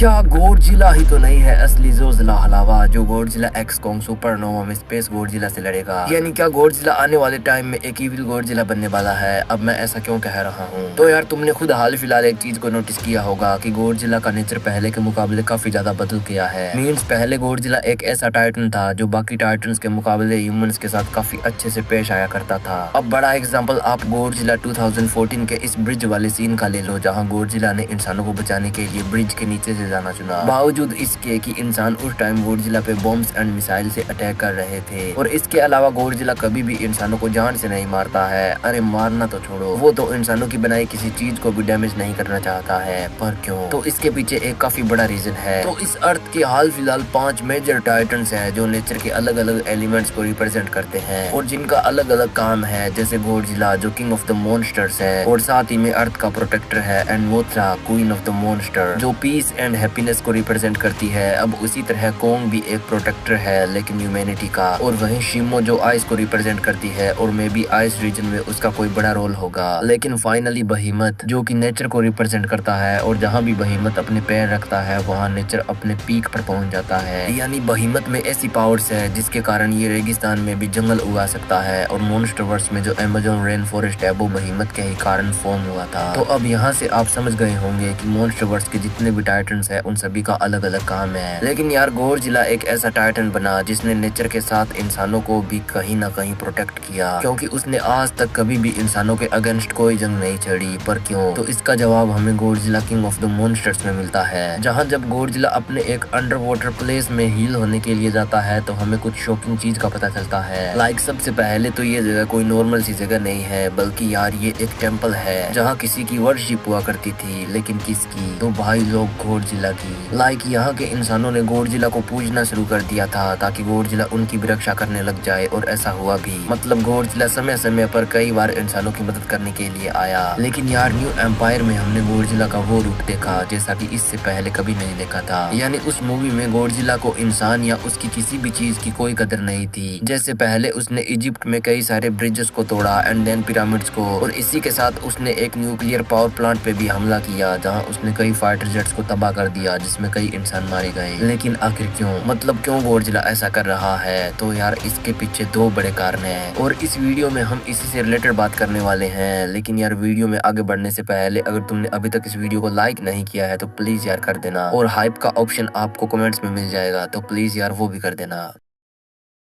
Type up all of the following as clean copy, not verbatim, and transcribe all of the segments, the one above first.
क्या गॉडजिला ही तो नहीं है असली ज़ोज़िला हलावा जो गॉडजिला एक्स कॉन्ग सुपरनोवा में स्पेस गॉडजिला से लड़ेगा। यानी क्या गॉडजिला आने वाले टाइम में एक इविल गॉडजिला बनने वाला है। अब मैं ऐसा क्यों कह रहा हूँ? तो यार तुमने खुद हाल फिलहाल एक चीज को नोटिस किया होगा कि गॉडजिला का नेचर पहले के मुकाबले काफी ज्यादा बदल गया है। मीन्स पहले गॉडजिला एक ऐसा टाइटन था जो बाकी टाइटन्स के मुकाबले ह्यूमंस के साथ काफी अच्छे से पेश आया करता था। अब बड़ा एग्जाम्पल आप गॉडजिला 2014 के इस ब्रिज वाले सीन का ले लो, जहाँ गॉडजिला ने इंसानों को बचाने के लिए ब्रिज के नीचे से जाना चुना, बावजूद इसके कि इंसान उस टाइम गॉडजिला पे बॉम्ब्स एंड मिसाइल से अटैक कर रहे थे। और इसके अलावा गॉडजिला कभी भी इंसानों को जान से नहीं मारता है। अरे मारना तो छोड़ो, वो तो इंसानों की बनाई किसी चीज को भी डैमेज नहीं करना चाहता है। पर क्यों? तो इसके पीछे एक काफी बड़ा रीजन है। तो इस अर्थ के हाल फिलहाल 5 मेजर टाइटन्स हैं जो नेचर के अलग अलग एलिमेंट्स को रिप्रेजेंट करते हैं और जिनका अलग अलग काम है। जैसे गॉडजिला जो किंग ऑफ द मॉन्स्टर्स है और साथ ही में अर्थ का प्रोटेक्टर है, and Mothra queen of the monster जो पीस एंड हैप्पीनेस को रिप्रेजेंट करती है। अब उसी तरह कोंग भी एक प्रोटेक्टर है लेकिन ह्यूमैनिटी का, और वहीं शिमो जो आइस को रिप्रेजेंट करती है और मे बी आइस रीजन में उसका कोई बड़ा रोल होगा। लेकिन फाइनली बहीमत जो कि नेचर को रिप्रेजेंट करता है, और जहाँ भी बहीमत अपने पैर रखता है वहाँ नेचर अपने पीक पर पहुंच जाता है। यानी बहीमत में ऐसी पावर्स है जिसके कारण ये रेगिस्तान में भी जंगल उगा सकता है, और मॉन्स्टरवर्स में जो अमेज़न रेन फॉरेस्ट है वो बहीमत के ही कारण फॉर्म हुआ था। तो अब यहाँ से आप समझ गए होंगे कि मॉन्स्टरवर्स के जितने भी टाइटन्स है उन सभी का अलग अलग काम है। लेकिन यार गॉडजिला एक ऐसा टाइटन बना जिसने नेचर के साथ इंसानों को भी कहीं ना कहीं प्रोटेक्ट किया, क्योंकि उसने आज तक कभी भी इंसानों के अगेंस्ट कोई जंग नहीं छेड़ी। पर क्यों? तो इसका जवाब हमें Godzilla king of the monsters में मिलता है, जहाँ जब गॉडजिला अपने एक अंडर वाटर प्लेस में हील होने के लिए जाता है तो हमें कुछ शॉकिंग चीज का पता चलता है। लाइक सबसे पहले तो ये जगह कोई नॉर्मल सी जगह नहीं है, बल्कि यार ये एक टेम्पल है जहाँ किसी की वर्शिप हुआ करती थी। लेकिन किसकी? तो भाई लोग गॉडजिला की। लाइक यहाँ के इंसानों ने गॉडजिला को पूजना शुरू कर दिया था ताकि गॉडजिला उनकी भी रक्षा करने लग जाए, और ऐसा हुआ भी। मतलब गॉडजिला समय समय पर कई बार इंसानों की मदद करने के लिए आया। लेकिन यार न्यू एम्पायर में हमने गॉडजिला का वो रूप देखा जैसा कि इससे पहले कभी नहीं देखा था। यानी उस मूवी में गॉडजिला को इंसान या उसकी किसी भी चीज की कोई कदर नहीं थी। जैसे पहले उसने इजिप्ट में कई सारे ब्रिजेस को तोड़ा एंड देन पिरामिड्स को, और इसी के साथ उसने एक न्यूक्लियर पावर प्लांट पे भी हमला किया जहाँ उसने कई फाइटर जेट्स को तबाह कर दिया जिसमें कई इंसान मारे गए। लेकिन आखिर क्यों? मतलब क्यों गॉडजिला ऐसा कर रहा है? तो यार इसके पीछे 2 बड़े कारण हैं, और इस वीडियो में हम इसी से रिलेटेड बात करने वाले हैं। लेकिन यार वीडियो में आगे बढ़ने से पहले अगर तुमने अभी तक इस वीडियो को लाइक नहीं किया है तो प्लीज यार कर देना, और हाइप का ऑप्शन आपको कमेंट्स में मिल जाएगा तो प्लीज यार वो भी कर देना।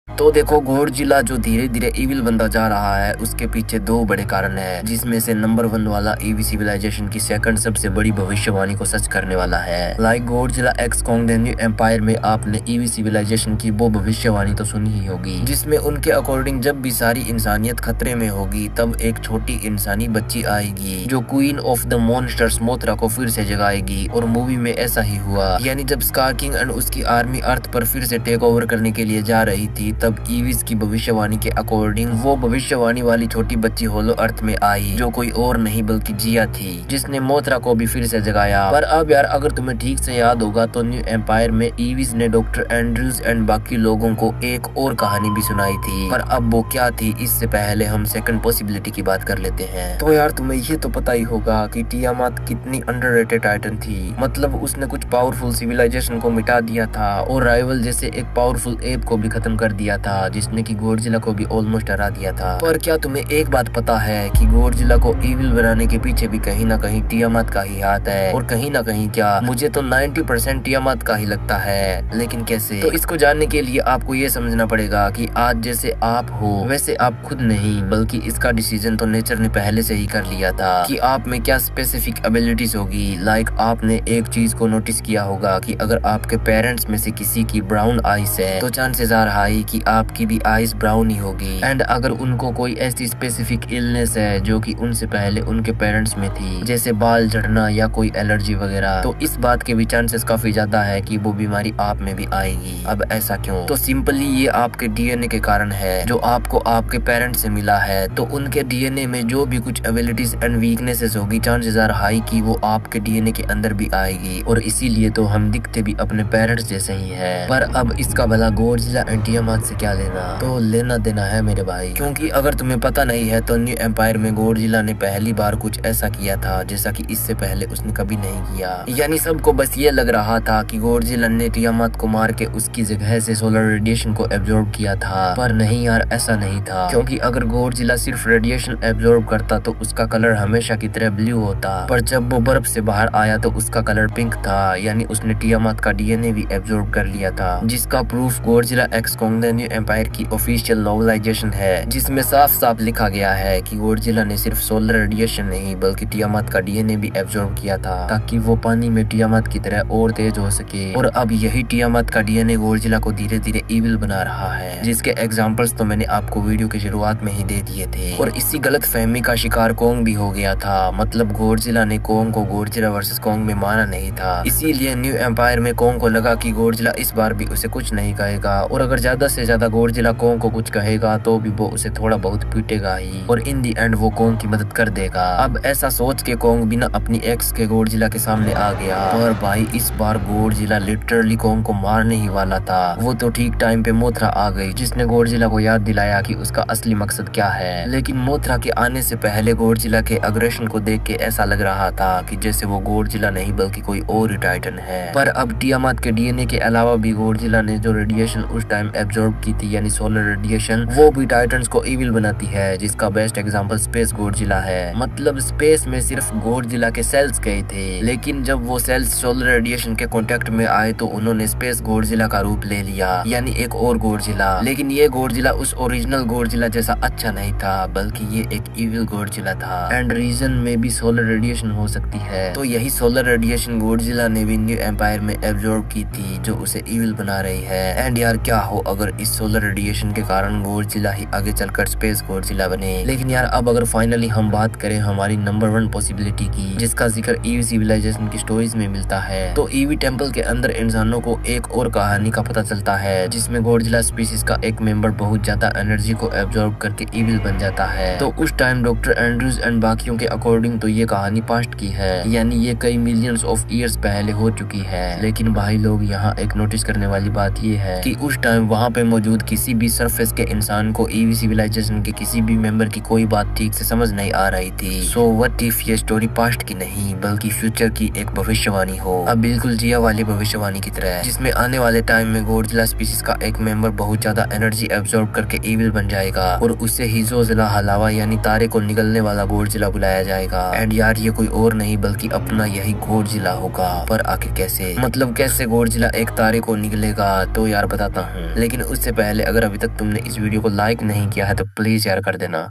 तो देखो गॉडजिला जो धीरे धीरे इविल बनता जा रहा है उसके पीछे 2 बड़े कारण हैं, जिसमें से नंबर 1 वाला ईवी सिविलाइजेशन की सेकंड सबसे बड़ी भविष्यवाणी को सच करने वाला है। Like Godzilla x Kong the new empire में आपने ईवी सिविलाइजेशन की वो भविष्यवाणी तो सुनी ही होगी, जिसमें उनके अकॉर्डिंग जब भी सारी इंसानियत खतरे में होगी तब एक छोटी इंसानी बच्ची आएगी जो queen of the monsters Mothra को फिर से जगाएगी। और मूवी में ऐसा ही हुआ। यानी जब स्कार किंग एंड उसकी आर्मी अर्थ पर फिर से टेक ओवर करने के लिए जा रही थी तब ईविस की भविष्यवाणी के अकॉर्डिंग वो भविष्यवाणी वाली छोटी बच्ची होलो अर्थ में आई, जो कोई और नहीं बल्कि जिया थी, जिसने मोथरा को भी फिर से जगाया। पर अब यार अगर तुम्हें ठीक से याद होगा तो न्यू एम्पायर में ईविस ने डॉक्टर एंड्रूज एंड बाकी लोगों को एक और कहानी भी सुनाई थी। पर अब वो क्या थी इससे पहले हम सेकंड पॉसिबिलिटी की बात कर लेते हैं। तो यार तुम्हें ये तो पता ही होगा कि टियामात कितनी अंडररेटेड टाइटन थी। मतलब उसने कुछ पावरफुल सिविलाइजेशन को मिटा दिया था और राइवल जैसे एक पावरफुल एप को भी खत्म कर दिया था, जिसने कि गॉडजिला को भी ऑलमोस्ट हरा दिया था। पर क्या तुम्हें एक बात पता है कि गॉडजिला को इविल बनाने के पीछे भी कहीं ना कहीं टियामात का ही हाथ है, और कहीं ना कहीं क्या मुझे तो 90% टियामात का ही लगता है। लेकिन कैसे? तो इसको जानने के लिए आपको ये समझना पड़ेगा कि आज जैसे आप हो वैसे आप खुद नहीं, बल्कि इसका डिसीजन तो नेचर ने पहले से ही कर लिया था कि आप में क्या स्पेसिफिक एबिलिटीज होगी। लाइक आपने एक चीज को नोटिस किया होगा कि अगर आपके पेरेंट्स में से किसी की ब्राउन आइस है तो चांसेस आर हाई कि आपकी भी आइस ब्राउन ही होगी। एंड अगर उनको कोई ऐसी स्पेसिफिक इलनेस है जो कि उनसे पहले उनके पेरेंट्स में थी, जैसे बाल झड़ना या कोई एलर्जी वगैरह, तो इस बात के भी चांसेस काफी ज्यादा है कि वो बीमारी आप में भी आएगी। अब ऐसा क्यों? तो सिंपली ये आपके डीएनए के कारण है जो आपको आपके पेरेंट्स से मिला है। तो उनके डीएनए में जो भी कुछ एबिलिटीज एंड वीकनेसेस होगी चांसेस आर हाई कि वो आपके डीएनए के अंदर भी आएगी, और इसीलिए तो हम दिखते भी अपने पेरेंट्स जैसे ही है। पर अब इसका भला गॉडजिला एंड टियामात से क्या लेना, तो लेना देना है मेरे भाई। क्योंकि अगर तुम्हें पता नहीं है तो न्यू एम्पायर में गॉडजिला ने पहली बार कुछ ऐसा किया था जैसा कि इससे पहले उसने कभी नहीं किया। यानी सबको बस ये लग रहा था कि गॉडजिला ने टियामात को मार के उसकी जगह से सोलर रेडिएशन को एब्जॉर्ब किया था, पर नहीं यार, ऐसा नहीं था। क्योंकि अगर गॉडजिला सिर्फ रेडिएशन एब्जॉर्ब करता तो उसका कलर हमेशा की तरह ब्लू होता, पर जब वो बर्फ से बाहर आया तो उसका कलर पिंक था। यानी उसने टियामात का डीएनए भी एब्जॉर्ब कर लिया था, जिसका proof Godzilla x Kong the new empire की ऑफिशियल नॉवेलाइजेशन है, जिसमें साफ साफ लिखा गया है कि गॉडजिला ने सिर्फ सोलर रेडिएशन नहीं बल्कि टियामात का डीएनए भी एब्जॉर्ब किया था, ताकि वो पानी में टियामात की तरह और तेज हो सके। और अब यही टियामात का डीएनए गॉडजिला को धीरे धीरे इविल बना रहा है, जिसके एग्जाम्पल्स तो मैंने आपको वीडियो की शुरुआत में ही दे दिए थे। और इसी गलत फहमी का शिकार कोंग भी हो गया था। मतलब गॉडजिला ने कोंग को गॉडजिला वर्सेस कोंग में माना नहीं था, इसीलिए न्यू एम्पायर में कोंग को लगा कि गॉडजिला इस बार भी उसे कुछ नहीं कहेगा, और अगर ज्यादा से ज्यादा गॉडजिला कोंग को कुछ कहेगा तो भी वो उसे थोड़ा बहुत पीटेगा ही, और इन दी एंड वो कोंग की मदद कर देगा। अब ऐसा सोच के कोंग बिना अपनी एक्स के गॉडजिला के सामने आ गया। और भाई इस बार गॉडजिला लिटरली कोंग को मारने ही वाला था। वो तो ठीक टाइम पे मोथरा आ गई, जिसने गॉडजिला को याद दिलाया कि उसका असली मकसद क्या है। लेकिन मोथरा के आने से पहले गॉडजिला के अग्रेशन को देख के ऐसा लग रहा था कि जैसे वो गॉडजिला नहीं बल्कि कोई और टाइटन है। पर अब टियामात के डीएनए के अलावा भी गॉडजिला ने जो रेडिएशन उस टाइम एब्जॉर्ब की थी, यानी सोलर रेडिएशन, वो भी टाइटन्स को इविल बनाती है, जिसका बेस्ट एग्जांपल स्पेस गॉडजिला है। मतलब स्पेस में सिर्फ गॉडजिला के सेल्स गए थे, लेकिन जब वो सेल्स सोलर रेडिएशन के कांटेक्ट में आए तो उन्होंने स्पेस गॉडजिला का रूप ले लिया, यानी एक और गॉडजिला। लेकिन ये गॉडजिला उस ओरिजिनल गॉडजिला जैसा अच्छा नहीं था, बल्कि ये एक इविल गॉडजिला था। एंड रीजन में भी सोलर रेडिएशन हो सकती है, तो यही सोलर रेडिएशन गॉडजिला ने भी न्यू एम्पायर में एब्जॉर्ब की थी, जो उसे इविल बना रही है। एंड यार क्या हो अगर इस सोलर रेडिएशन के कारण गॉडजिला ही आगे चलकर स्पेस गॉडजिला बने। लेकिन यार अब अगर फाइनली हम बात करें हमारी नंबर 1 पॉसिबिलिटी की, जिसका जिक्र ईवी सिविलाइजेशन की स्टोरीज में मिलता है, तो ईवी टेम्पल के अंदर इंसानों को एक और कहानी का पता चलता है, जिसमें गॉडजिला स्पीसीज का एक मेंबर बहुत ज्यादा एनर्जी को एब्जॉर्ब करके इविल बन जाता है। तो उस टाइम डॉक्टर एंड्रूज एंड बाकियों के अकॉर्डिंग तो ये कहानी पास्ट की है, यानी ये कई मिलियंस ऑफ ईयर्स पहले हो चुकी है। लेकिन भाई लोग यहाँ एक नोटिस करने वाली बात ये है कि उस टाइम वहाँ पे मौजूद किसी भी सरफेस के इंसान को ईवी सिविलाइजेशन के किसी भी मेंबर की कोई बात ठीक से समझ नहीं आ रही थी। सो व्हाट इफ ये स्टोरी पास्ट की नहीं बल्कि फ्यूचर की एक भविष्यवाणी हो, अब बिल्कुल जिया वाली भविष्यवाणी की तरह, जिसमें आने वाले टाइम में गॉडजिला स्पीसीज का एक मेंबर बहुत ज्यादा एनर्जी एब्जॉर्ब करके इविल बन जाएगा, और उससे ही ज़ोज़िला हलावा यानी तारे को निगलने वाला गॉडजिला बुलाया जाएगा। एंड यार ये कोई और नहीं बल्कि अपना यही गॉडजिला होगा। पर आखिर कैसे, मतलब कैसे गॉडजिला एक तारे को निगलेगा, तो यार बताता हूँ। लेकिन उससे पहले अगर अभी तक तुमने इस वीडियो को लाइक नहीं किया है तो प्लीज यार कर देना।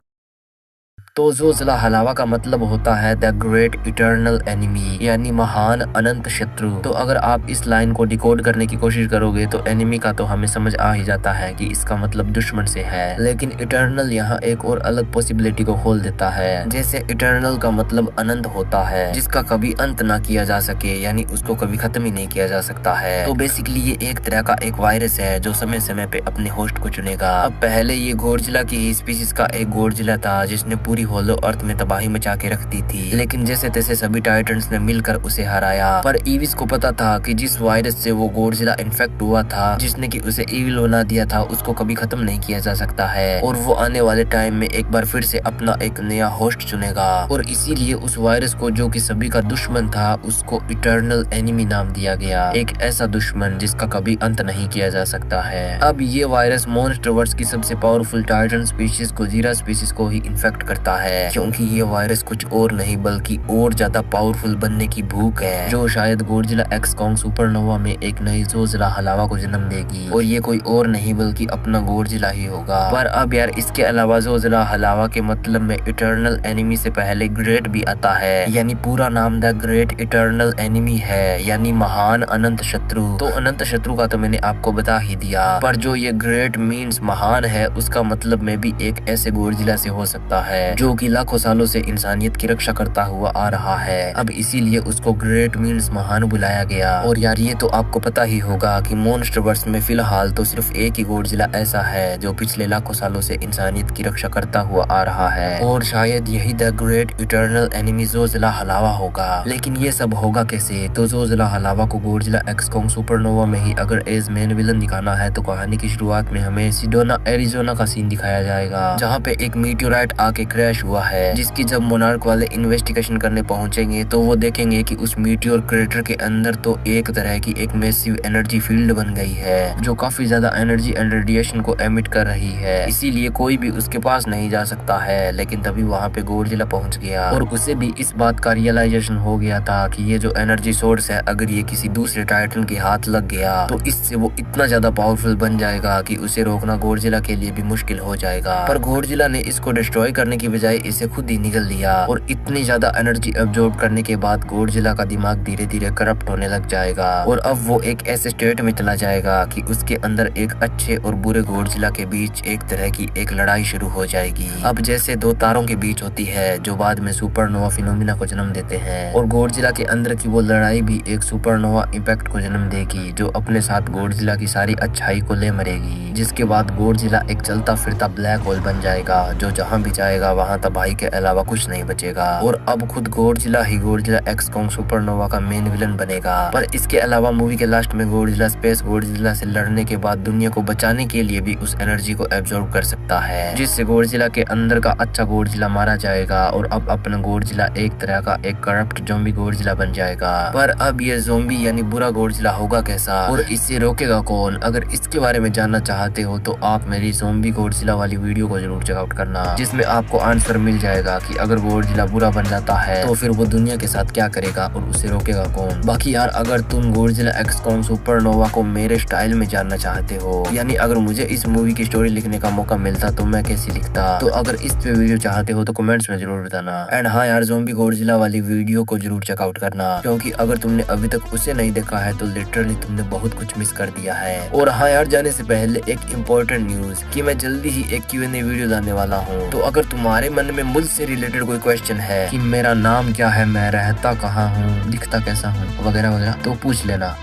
तो ज़ोज़िला हलावा का मतलब होता है द ग्रेट इटर्नल एनिमी, यानी महान अनंत शत्रु। तो अगर आप इस लाइन को डिकोड करने की कोशिश करोगे तो एनिमी का तो हमें समझ आ ही जाता है कि इसका मतलब दुश्मन से है। लेकिन इटर्नल यहाँ एक और अलग पॉसिबिलिटी को खोल देता है। जैसे इटर्नल का मतलब अनंत होता है, जिसका कभी अंत ना किया जा सके, यानी उसको कभी खत्म ही नहीं किया जा सकता है। तो बेसिकली ये एक तरह का एक वायरस है जो समय समय पे अपने होस्ट को चुनेगा। अब पहले ये गॉडजिला की ही स्पीसीज का एक गॉडजिला था जिसने पूरी होलो अर्थ में तबाही मचा के रख दी थी, लेकिन जैसे तैसे सभी टाइटन्स ने मिलकर उसे हराया। पर ईविस को पता था कि जिस वायरस से वो गॉडजिला इन्फेक्ट हुआ था, जिसने कि उसे इविल बना दिया था, उसको कभी खत्म नहीं किया जा सकता है, और वो आने वाले टाइम में एक बार फिर से अपना एक नया होस्ट चुनेगा। और इसीलिए उस वायरस को, जो कि सभी का दुश्मन था, उसको इटर्नल एनिमी नाम दिया गया। एक ऐसा दुश्मन जिसका कभी अंत नहीं किया जा सकता है। अब ये वायरस मॉन्स्टरवर्स की सबसे पावरफुल टाइटन स्पीशीज गोजिला स्पीशीज को ही इन्फेक्ट करता है, क्योंकि ये वायरस कुछ और नहीं बल्कि और ज्यादा पावरफुल बनने की भूख है, जो शायद गॉडजिला एक्स कॉन्ग सुपरनोवा में एक नई ज़ोज़िला हलावा को जन्म देगी। और ये कोई और नहीं बल्कि अपना गॉडजिला ही होगा। पर अब यार इसके अलावा ज़ोज़िला हलावा के मतलब में इटर्नल एनिमी से पहले ग्रेट भी आता है, यानी पूरा नाम द ग्रेट इटर्नल एनिमी है, यानी महान अनंत शत्रु। तो अनंत शत्रु का तो मैंने आपको बता ही दिया, पर जो ये ग्रेट मीन्स महान है, उसका मतलब में भी एक ऐसे गॉडजिला से हो सकता है जो कि लाखों सालों से इंसानियत की रक्षा करता हुआ आ रहा है। अब इसीलिए उसको ग्रेट मीन्स महान बुलाया गया। और यार ये तो आपको पता ही होगा कि मॉन्स्टरवर्स में फिलहाल तो सिर्फ एक ही गॉडजिला ऐसा है जो पिछले लाखों सालों से इंसानियत की रक्षा करता हुआ आ रहा है, और शायद यही the great eternal enemy Zojila हलावा होगा। लेकिन ये सब होगा कैसे? तो ज़ोज़िला हलावा को गॉडजिला एक्स कॉन्ग सुपरनोवा में ही अगर एज मेन विलन दिखाना है तो कहानी की शुरुआत में हमें सिडोना एरिजोना का सीन दिखाया जाएगा, जहाँ पे एक मीटियोराइट आके क्रैश हुआ है, जिसकी जब मोनार्क वाले इन्वेस्टिगेशन करने पहुंचेंगे तो वो देखेंगे कि उस मीटियोर क्रेटर के अंदर तो एक तरह की एक मैसिव एनर्जी फील्ड बन गई है जो काफी ज्यादा एनर्जी एंड रेडिएशन को एमिट कर रही है, इसीलिए कोई भी उसके पास नहीं जा सकता है। लेकिन तभी वहाँ पे गॉडजिला पहुंच गया और उसे भी इस बात का रियलाइजेशन हो गया था कि ये जो एनर्जी सोर्स है अगर ये किसी दूसरे टाइटन के हाथ लग गया तो इससे वो इतना ज्यादा पावरफुल बन जाएगा कि उसे रोकना गॉडजिला के लिए भी मुश्किल हो जाएगा। पर गॉडजिला ने इसको डिस्ट्रॉय करने की बजाय इसे खुद ही निगल लिया, और इतनी ज्यादा एनर्जी एब्जॉर्ब करने के बाद गॉडजिला का दिमाग धीरे धीरे करप्ट होने लग जाएगा और अब वो एक ऐसे स्टेट में चला जाएगा कि उसके अंदर एक अच्छे और बुरे गॉडजिला के बीच एक तरह की एक लड़ाई शुरू हो जाएगी। अब जैसे दो तारों के बीच होती है जो बाद में सुपरनोवा फिनोमिना को जन्म देते हैं, और गॉडजिला के अंदर की वो लड़ाई भी एक सुपरनोवा इम्पैक्ट को जन्म देगी जो अपने साथ गॉडजिला की सारी अच्छाई को ले मरेगी, जिसके बाद गॉडजिला एक चलता फिरता ब्लैक होल बन जाएगा जो जहाँ भी जाएगा वहाँ तबाही के अलावा कुछ नहीं बचेगा। और अब खुद गॉडजिला ही गॉडजिला एक्स कॉन्ग सुपरनोवा का मेन विलन बनेगा। पर इसके अलावा मूवी के लास्ट में गॉडजिला स्पेस गॉडजिला से लड़ने के बाद दुनिया को बचाने के लिए भी उस एनर्जी को एब्जॉर्ब कर सकता है, जिससे गॉडजिला के अंदर का अच्छा गॉडजिला मारा जाएगा और अब अपना गॉडजिला एक तरह का एक करप्ट ज़ॉम्बी गॉडजिला बन जाएगा। पर अब ये ज़ॉम्बी यानी बुरा गॉडजिला होगा कैसा और इससे रोकेगा कौन? अगर इसके बारे में जानना चाहते हो तो आप मेरी ज़ॉम्बी गॉडजिला वाली वीडियो को जरूर चेकआउट करना, जिसमें आपको आंसर मिल जाएगा कि अगर गॉडजिला बुरा बन जाता है तो फिर वो दुनिया के साथ क्या करेगा और उसे रोकेगा कौन। बाकी यार अगर तुम गॉडजिला एक्स कॉन्ग सुपरनोवा को मेरे स्टाइल में जानना चाहते हो, यानी अगर मुझे इस मूवी की स्टोरी लिखने का मौका मिलता तो मैं कैसी लिखता, तो अगर इस पे वीडियो चाहते हो तो कमेंट्स में जरूर बताना। एंड हाँ यार ज़ॉम्बी गॉडजिला वाली वीडियो को जरूर चेकआउट करना, क्योंकि अगर तुमने अभी तक उसे नहीं देखा है तो लिटरली तुमने बहुत कुछ मिस कर दिया है। और हाँ यार जाने से पहले एक इम्पोर्टेंट न्यूज कि मैं जल्दी ही एक Q&A वीडियो लाने वाला हूँ, तो अगर तुम्हारे मन में मुझसे रिलेटेड कोई क्वेश्चन है कि मेरा नाम क्या है, मैं रहता कहाँ हूँ, दिखता कैसा हूँ, वगैरह वगैरह, तो पूछ लेना।